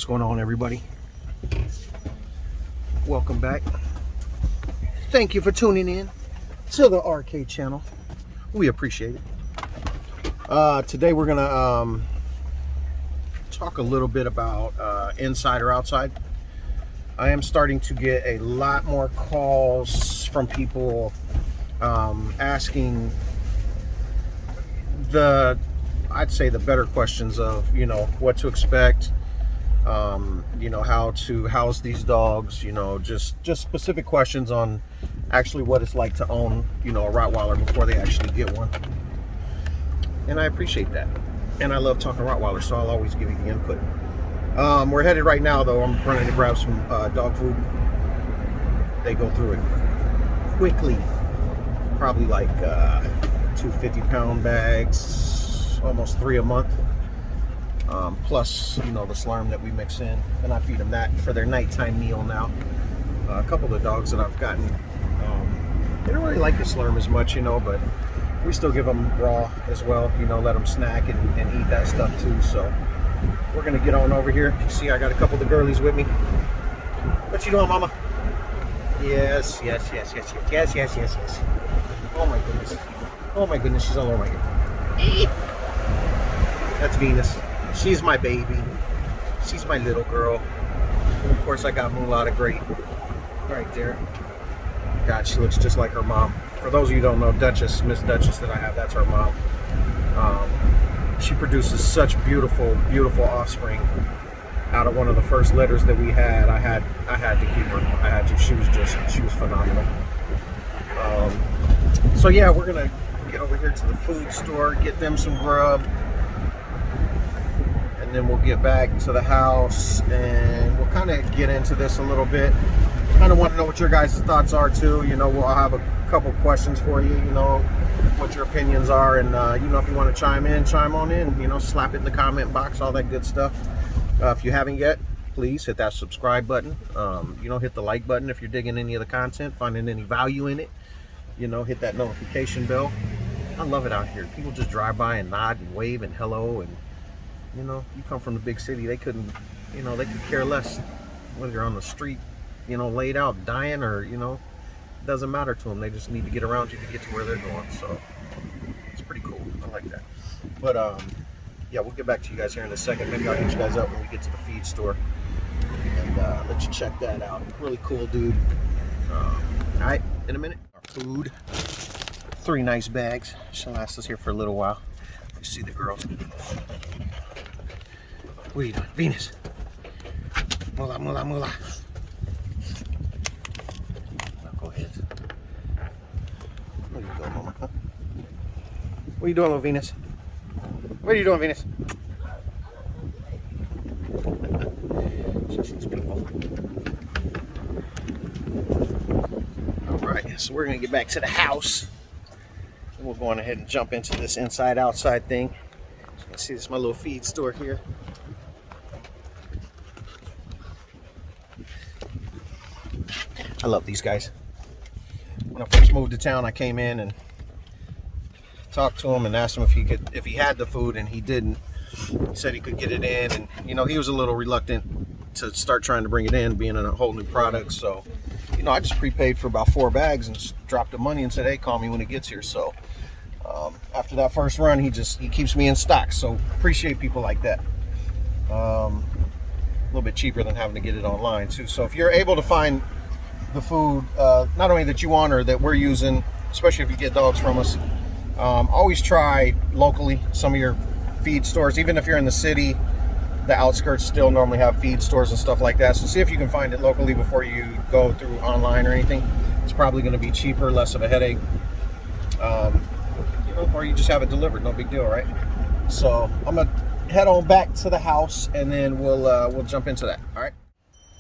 What's going on, everybody? Welcome back. Thank you for tuning in to the arcade channel. We appreciate it. Today we're gonna talk a little bit about inside or outside. I am starting to get a lot more calls from people asking I'd say the better questions of, you know, what to expect, you know, how to house these dogs, you know, just specific questions on actually what it's like to own, you know, a Rottweiler before they actually get one. And I appreciate that. And I love talking Rottweilers, so I'll always give you the input. We're headed right now, though. I'm running to grab some dog food. They go through it quickly. Probably like 2 50-pound bags, almost 3 a month. Plus, you know, the slurm that we mix in. And I feed them that for their nighttime meal now. A couple of the dogs that I've gotten, they don't really like the slurm as much, you know, but we still give them raw as well, you know, let them snack and eat that stuff too. So we're gonna get on over here. You see, I got a couple of the girlies with me. What you doing, mama? Yes. Oh my goodness. Oh my goodness, she's all over my head. That's Venus. She's my baby. She's my little girl. And of course, I got Mulata Great right there. God, she looks just like her mom. For those of you who don't know, Duchess, Miss Duchess that I have, that's her mom. She produces such beautiful, beautiful offspring. Out of one of the first litters that we had, I had to keep her. I had to. She was phenomenal. So yeah, we're gonna get over here to the food store, get them some grub, and then we'll get back to the house and we'll kind of get into this a little bit. Kind of want to know what your guys' thoughts are too. You know, we'll have a couple questions for you. You know, what your opinions are, and you know, if you want to chime on in. You know, slap it in the comment box, all that good stuff. If you haven't yet, please hit that subscribe button. You know, hit the like button if you're digging any of the content, finding any value in it. You know, hit that notification bell. I love it out here. People just drive by and nod and wave and hello, and you know, you come from the big city, they couldn't, you know, they could care less whether you're on the street, you know, laid out dying, or, you know, it doesn't matter to them. They just need to get around you to get to where they're going. So it's pretty cool. I like that. But yeah, we'll get back to you guys here in a second. Maybe I'll hit you guys up when we get to the feed store and let you check that out. Really cool dude. All right, in a minute. Our food, 3 nice bags. Should last us here for a little while. You see the girls. What are you doing? Venus. Mula. Now go ahead. Where you go, mama? Huh? What are you doing, little Venus? What are you doing, Venus? She sees people. Alright, so we're going to get back to the house. And we'll go on ahead and jump into this inside-outside thing. You can see this is my little feed store here. I love these guys. When I first moved to town, I came in and talked to him and asked him if he had the food, and he didn't. He said he could get it in, and you know, he was a little reluctant to start trying to bring it in, being a whole new product. So, you know, I just prepaid for about 4 bags and just dropped the money and said, hey, call me when it gets here. So after that first run, he keeps me in stock. So appreciate people like that. A little bit cheaper than having to get it online too. So if you're able to find the food, not only that you want or that we're using, especially if you get dogs from us, always try locally. Some of your feed stores, even if you're in the city, the outskirts still normally have feed stores and stuff like that. So see if you can find it locally before you go through online or anything. It's probably going to be cheaper, less of a headache, you know, or you just have it delivered. No big deal, right? So I'm gonna head on back to the house, and then we'll jump into that.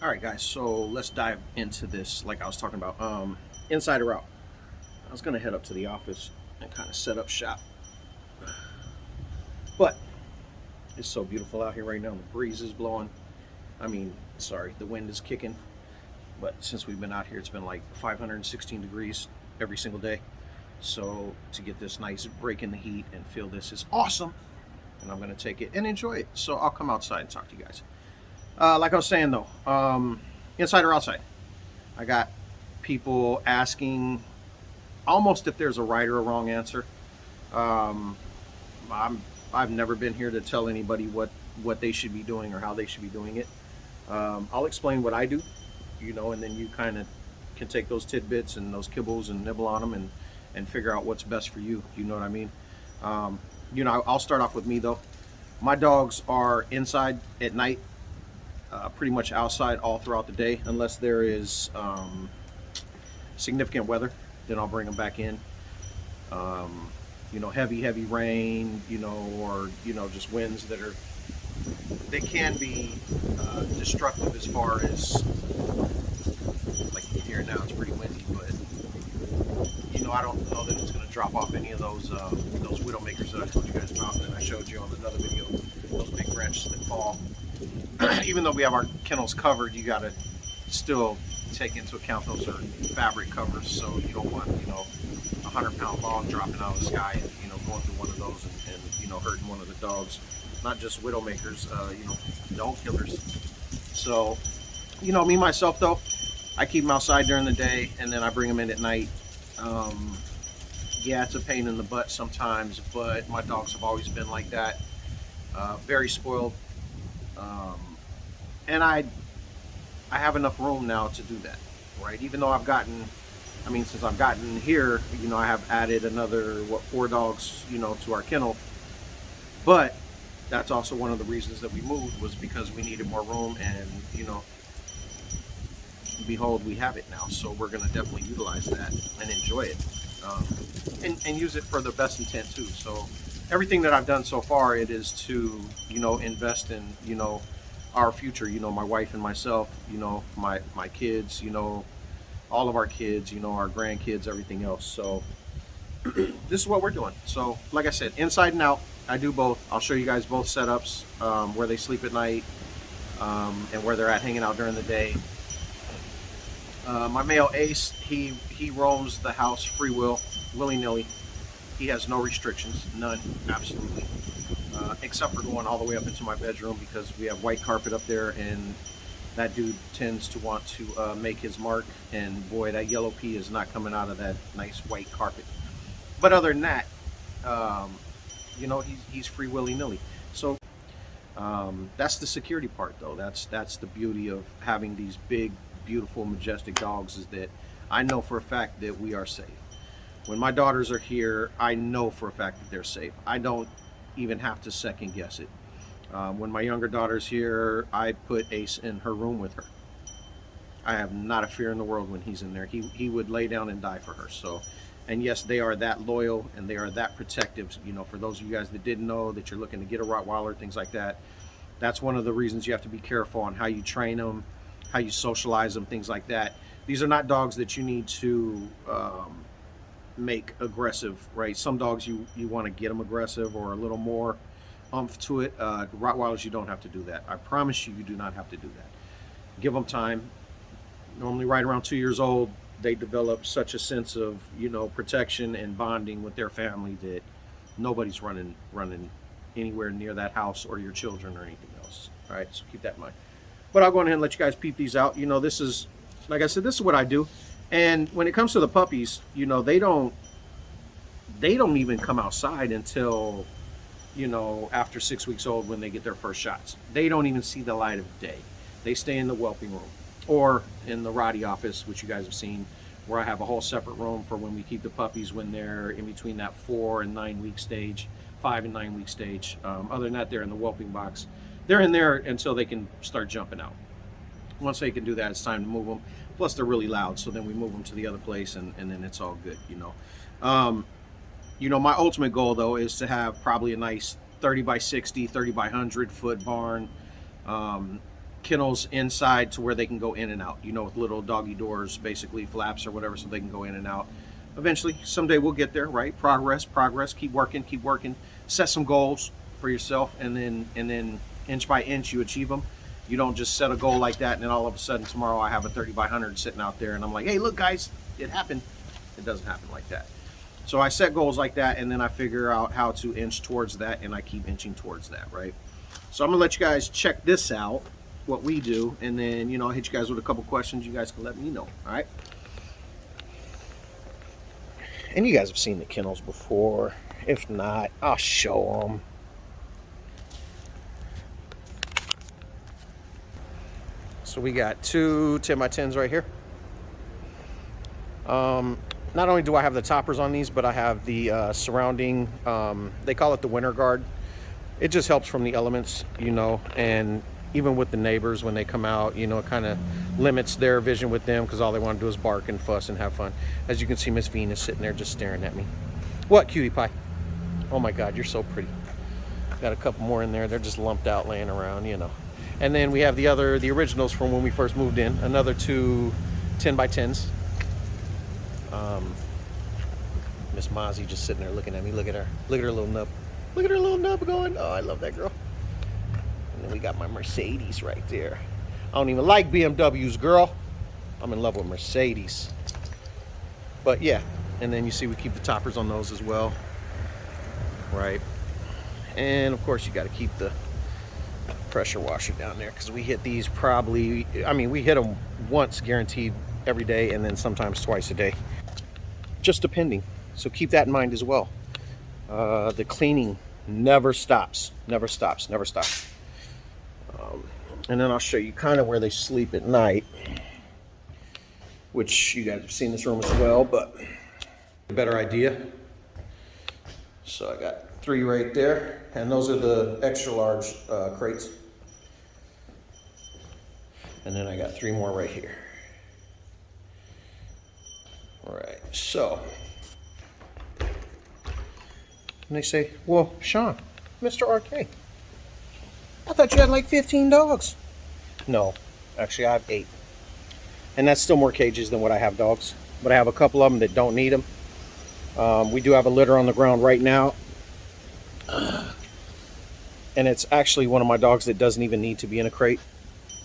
All right, guys. So let's dive into this. Like I was talking about, inside or out. I was gonna head up to the office and kind of set up shop, but it's so beautiful out here right now. The breeze is blowing. I mean, sorry, the wind is kicking. But since we've been out here, it's been like 516 degrees every single day. So to get this nice break in the heat and feel this is awesome. And I'm gonna take it and enjoy it. So I'll come outside and talk to you guys. Like I was saying though, inside or outside, I got people asking almost if there's a right or a wrong answer. Um, I'm I've never been here to tell anybody what they should be doing or how they should be doing it. I'll explain what I do, and then you kind of can take those tidbits and those kibbles and nibble on them and figure out what's best for you. You know what I mean? Um, I'll start off with me though. My dogs are inside at night, pretty much outside all throughout the day, unless there is significant weather. Then I'll bring them back in. Um, heavy rain, or just winds they can be destructive as far as, like you can hear now, it's pretty windy, but I don't know that it's going to drop off any of those widowmakers that I told you guys about, and I showed you on another video, those big branches that fall. Even though we have our kennels covered, you got to still take into account those are fabric covers, so you don't want 100-pound log dropping out of the sky and going through one of those and hurting one of the dogs. Not just widowmakers, dog killers. So me myself though, I keep them outside during the day and then I bring them in at night. Yeah, it's a pain in the butt sometimes, but my dogs have always been like that. Very spoiled, and I have enough room now to do that, right? Even though since I've gotten here, I have added another 4 dogs, to our kennel. But that's also one of the reasons that we moved, was because we needed more room, and behold, we have it now. So we're going to definitely utilize that and enjoy it, and use it for the best intent too. So everything that I've done so far, it is to invest in our future. My wife and myself, my kids, all of our kids, our grandkids, everything else. So this is what we're doing. So like I said, inside and out, I do both. I'll show you guys both setups, where they sleep at night, and where they're at hanging out during the day. My male Ace, he roams the house free will, willy-nilly. He has no restrictions, none, absolutely, except for going all the way up into my bedroom, because we have white carpet up there, and that dude tends to want to make his mark, and boy, that yellow pee is not coming out of that nice white carpet. But other than that, he's free willy-nilly. So that's the security part though. That's the beauty of having these big, beautiful, majestic dogs, is that I know for a fact that we are safe. When my daughters are here, I know for a fact that they're safe. I don't even have to second guess it. When my younger daughter's here, I put Ace in her room with her. I have not a fear in the world when he's in there. He would lay down and die for her. So, and yes, they are that loyal and they are that protective. For those of you guys that didn't know that you're looking to get a Rottweiler, things like that, that's one of the reasons you have to be careful on how you train them, how you socialize them, things like that. These are not dogs that you need to make aggressive, right? Some dogs you want to get them aggressive or a little more umph to it. Rottweilers, you don't have to do that. I promise you, you do not have to do that. Give them time. Normally right around 2 years old, they develop such a sense of protection and bonding with their family that nobody's running anywhere near that house or your children or anything else. All right, so keep that in mind. But I'll go ahead and let you guys peep these out. This is, like I said, this is what I do. And when it comes to the puppies, they don't even come outside until after 6 weeks old, when they get their first shots. They don't even see the light of day. They stay in the whelping room or in the Roddy office, which you guys have seen, where I have a whole separate room for when we keep the puppies when they're in between that 4 and 9 week stage, 5 and 9 week stage. Other than that, they're in the whelping box. They're in there until they can start jumping out. Once they can do that, it's time to move them. Plus, they're really loud, so then we move them to the other place, and then it's all good, my ultimate goal, though, is to have probably a nice 30 by 60, 30 by 100 foot barn, kennels inside to where they can go in and out, with little doggy doors, basically flaps or whatever, so they can go in and out. Eventually, someday we'll get there, right? Progress, keep working, set some goals for yourself, and then inch by inch you achieve them. You don't just set a goal like that and then all of a sudden tomorrow I have a 30 by 100 sitting out there and I'm like, hey, look guys, it happened. It doesn't happen like that. So I set goals like that, and then I figure out how to inch towards that, and I keep inching towards that, right? So I'm gonna let you guys check this out. what we do, and then, you know, I'll hit you guys with a couple questions. You guys can let me know. All right. And you guys have seen the kennels before. If not, I'll show them. So we got two 10x10s right here. Not only do I have the toppers on these, but I have the surrounding, they call it the winter guard. It just helps from the elements, you know, and even with the neighbors when they come out, you know, it kind of limits their vision with them because all they want to do is bark and fuss and have fun. As you can see, Miss Venus sitting there just staring at me. What, cutie pie? Oh my God, you're so pretty. Got a couple more in there. They're just lumped out laying around, you know. And then we have the originals from when we first moved in. Another two 10x10s. Miss Mozzie just sitting there looking at me. Look at her. Look at her little nub. Look at her little nub going. Oh, I love that girl. And then we got my Mercedes right there. I don't even like BMWs, girl. I'm in love with Mercedes. But yeah, and then you see we keep the toppers on those as well. Right. And of course you got to keep the pressure washer down there because we hit these probably, I mean, we hit them once guaranteed every day, and then sometimes twice a day, just depending. So keep that in mind as well. The cleaning never stops, never stops, never stops. And then I'll show you kind of where they sleep at night, which you guys have seen this room as well, but a better idea. So I got 3 right there, and those are the extra large crates. And then I got 3 more right here. All right, so. And they say, well, Sean, Mr. RK, I thought you had like 15 dogs. No, actually I have 8. And that's still more cages than what I have dogs. But I have a couple of them that don't need them. We do have a litter on the ground right now. And it's actually one of my dogs that doesn't even need to be in a crate.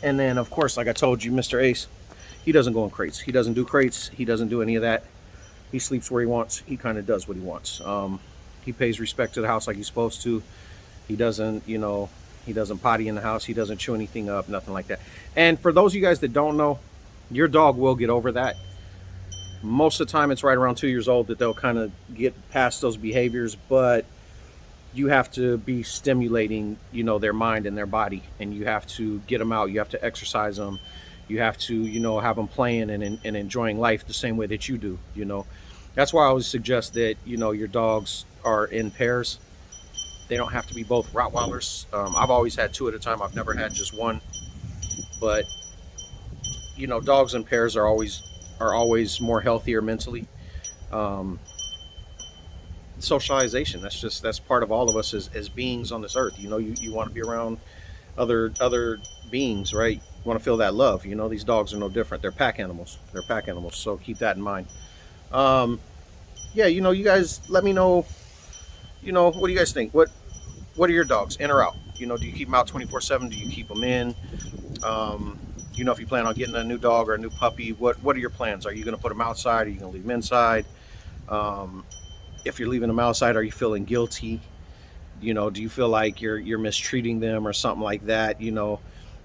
And then, of course, like I told you, Mr. Ace, he doesn't go in crates. He doesn't do crates. He doesn't do any of that. He sleeps where he wants. He kind of does what he wants. He pays respect to the house like he's supposed to. He doesn't, you know, he doesn't potty in the house. He doesn't chew anything up, nothing like that. And for those of you guys that don't know, your dog will get over that. Most of the time, it's right around 2 years old that they'll kind of get past those behaviors, but you have to be stimulating, you know, their mind and their body, and you have to get them out. You have to exercise them. You have to, you know, have them playing and enjoying life the same way that you do, you know. That's why I always suggest that, you know, your dogs are in pairs. They don't have to be both Rottweilers. I've always had 2 at a time. I've never had just one. But, you know, dogs in pairs are always more healthier mentally. Socialization, that's part of all of us as beings on this earth. You know, you want to be around other beings, right? You want to feel that love. You know, these dogs are no different. They're pack animals. So keep that in mind. Yeah, you know, you guys let me know, you know, what do you guys think? What are your dogs, in or out? You know, do you keep them out 24/7? Do you keep them in? You know, if you plan on getting a new dog or a new puppy, what are your plans? Are you going to put them outside? Are you going to leave them inside? If you're leaving them outside, are you feeling guilty? You know, do you feel like you're mistreating them or something like that? You know,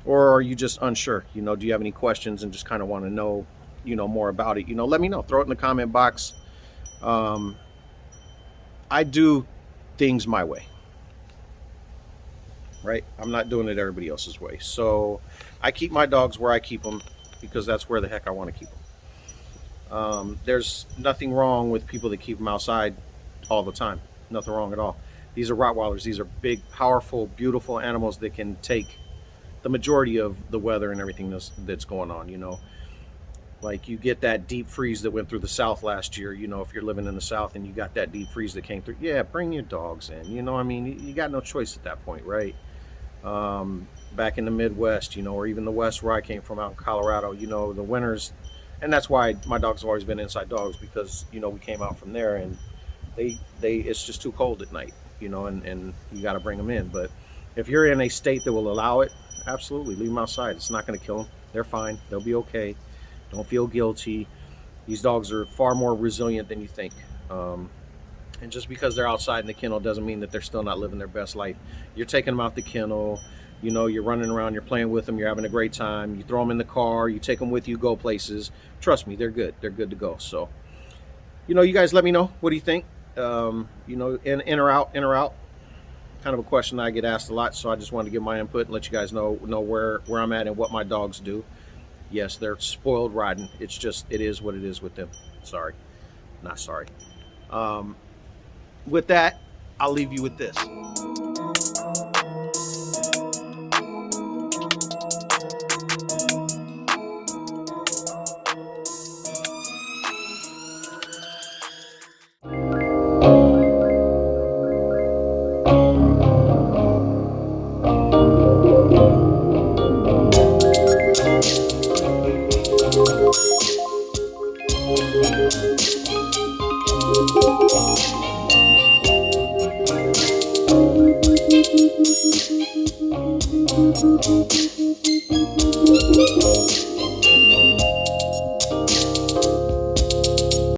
or are you just unsure? You know, do you have any questions and just kind of want to know, you know, more about it? You know, let me know. Throw it in the comment box. I do things my way, right? I'm not doing it everybody else's way. So I keep my dogs where I keep them because that's where the heck I want to keep them. There's nothing wrong with people that keep them outside all the time. Nothing wrong at all. These are Rottweilers. These are big, powerful, beautiful animals that can take the majority of the weather and everything that's going on, you know. Like you get that deep freeze that went through the South last year, you know, if you're living in the South and you got that deep freeze that came through, yeah, bring your dogs in, you know. I mean, you got no choice at that point, right? Back in the Midwest, you know, or even the West where I came from out in Colorado, you know, the winters, and that's why my dogs have always been inside dogs, because, you know, we came out from there and it's just too cold at night, you know, and you got to bring them in. But if you're in a state that will allow it, absolutely leave them outside. It's not going to kill them. They're fine. They'll be okay. Don't feel guilty. These dogs are far more resilient than you think. And just because they're outside in the kennel doesn't mean that they're still not living their best life. You're taking them out the kennel, You know, you're running around, you're playing with them, you're having a great time. You throw them in the car, you take them with you, go places. Trust me, they're good. They're good to go. So, you know, you guys let me know. What do you think? You know, in or out, in or out. Kind of a question that I get asked a lot, so I just wanted to give my input and let you guys know where I'm at and what my dogs do. Yes, they're spoiled rotten. It's just, it is what it is with them. Sorry, not sorry. With that, I'll leave you with this.